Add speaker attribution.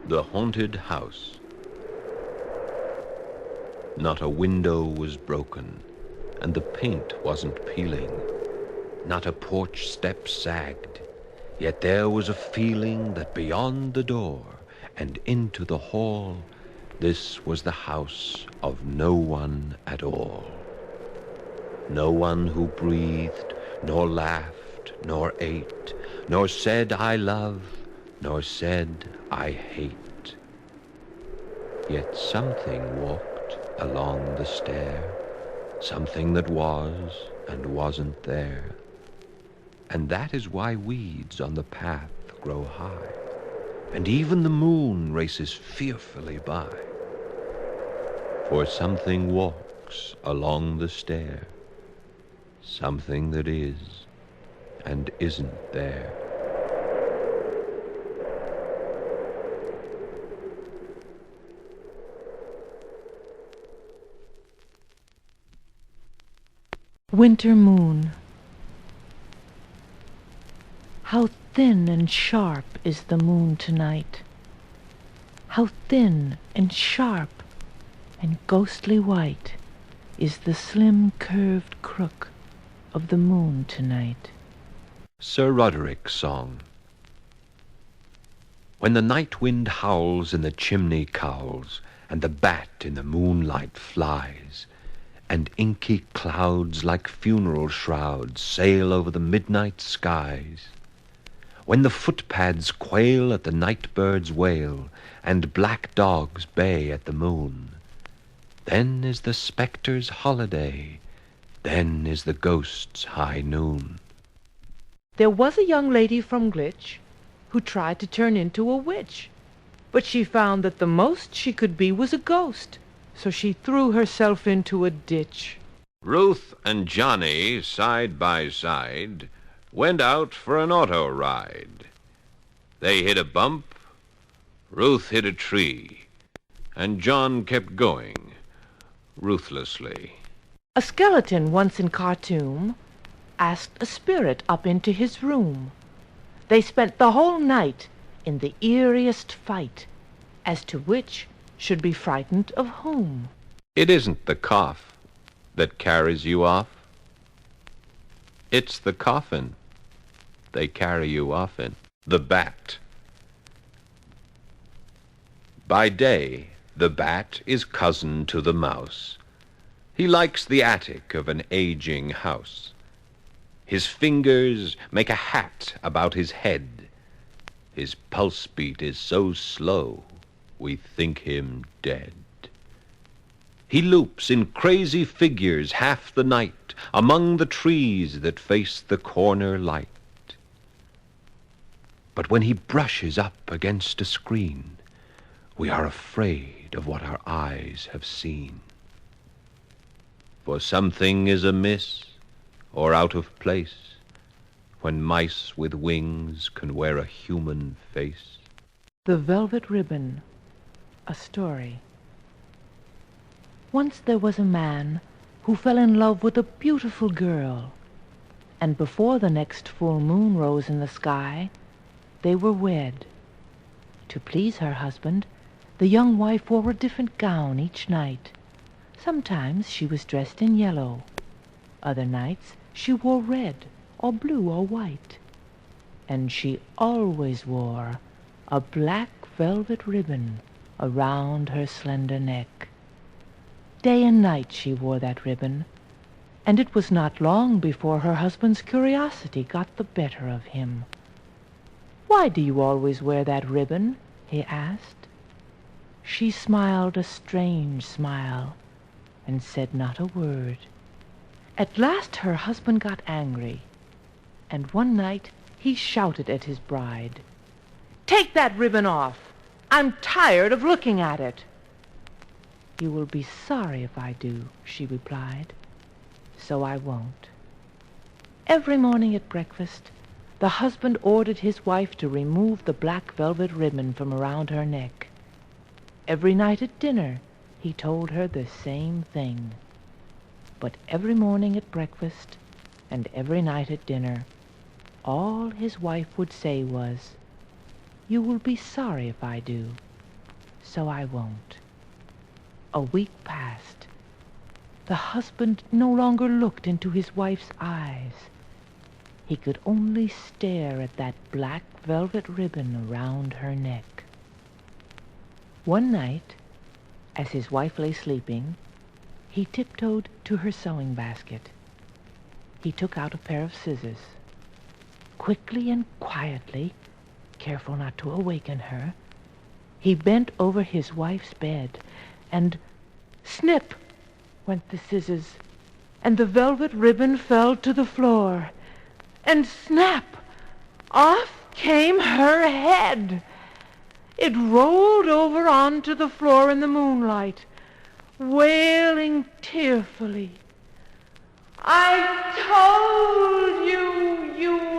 Speaker 1: The Haunted House. Not a window was broken, and the paint wasn't peeling. Not a porch step sagged, yet there was a feeling that beyond the door and into the hall, this was the house of no one at all. No one who breathed, nor laughed, nor ate, nor said I love, nor said I hate. Yet something walked along the stair, something that was and wasn't there. And that is why weeds on the path grow high, and even the moon races fearfully by. For something walks along the stair, something that is and isn't there.
Speaker 2: Winter Moon. How thin and sharp is the moon tonight. How thin and sharp and ghostly white is the slim curved crook of the moon tonight.
Speaker 1: Sir Roderick's Song. When the night wind howls and the chimney cowls, and the bat in the moonlight flies, and inky clouds like funeral shrouds sail over the midnight skies, when the footpads quail at the night bird's wail, and black dogs bay at the moon, then is the spectre's holiday, then is the ghost's high noon.
Speaker 2: There was a young lady from Glitch who tried to turn into a witch, but she found that the most she could be was a ghost, so she threw herself into a ditch.
Speaker 1: Ruth and Johnny, side by side, went out for an auto ride. They hit a bump, Ruth hit a tree, and John kept going, ruthlessly.
Speaker 2: A skeleton once in Khartoum asked a spirit up into his room. They spent the whole night in the eeriest fight as to which should be frightened of whom.
Speaker 1: It isn't the cough that carries you off. It's the coffin they carry you off in. The Bat. By day, the bat is cousin to the mouse. He likes the attic of an aging house. His fingers make a hat about his head. His pulse beat is so slow, we think him dead. He loops in crazy figures half the night among the trees that face the corner light. But when he brushes up against a screen, we are afraid of what our eyes have seen. For something is amiss or out of place when mice with wings can wear a human face.
Speaker 2: The Velvet Ribbon. A story. Once there was a man who fell in love with a beautiful girl, and before the next full moon rose in the sky, they were wed. To please her husband, the young wife wore a different gown each night. Sometimes she was dressed in yellow. Other nights she wore red or blue or white. And she always wore a black velvet ribbon around her slender neck. Day and night she wore that ribbon, and it was not long before her husband's curiosity got the better of him. "Why do you always wear that ribbon?" he asked. She smiled a strange smile and said not a word. At last her husband got angry, and one night he shouted at his bride, "Take that ribbon off! I'm tired of looking at it." "You will be sorry if I do," she replied. "So I won't." Every morning at breakfast, the husband ordered his wife to remove the black velvet ribbon from around her neck. Every night at dinner, he told her the same thing. But every morning at breakfast and every night at dinner, all his wife would say was, "You will be sorry if I do." so I won't." A week passed. The husband no longer looked into his wife's eyes. He could only stare at that black velvet ribbon around her neck. One night, as his wife lay sleeping, he tiptoed to her sewing basket. He took out a pair of scissors. Quickly and quietly, careful not to awaken her, he bent over his wife's bed, and snip went the scissors, and the velvet ribbon fell to the floor, and snap, off came her head. It rolled over onto the floor in the moonlight, wailing tearfully, "I told you, you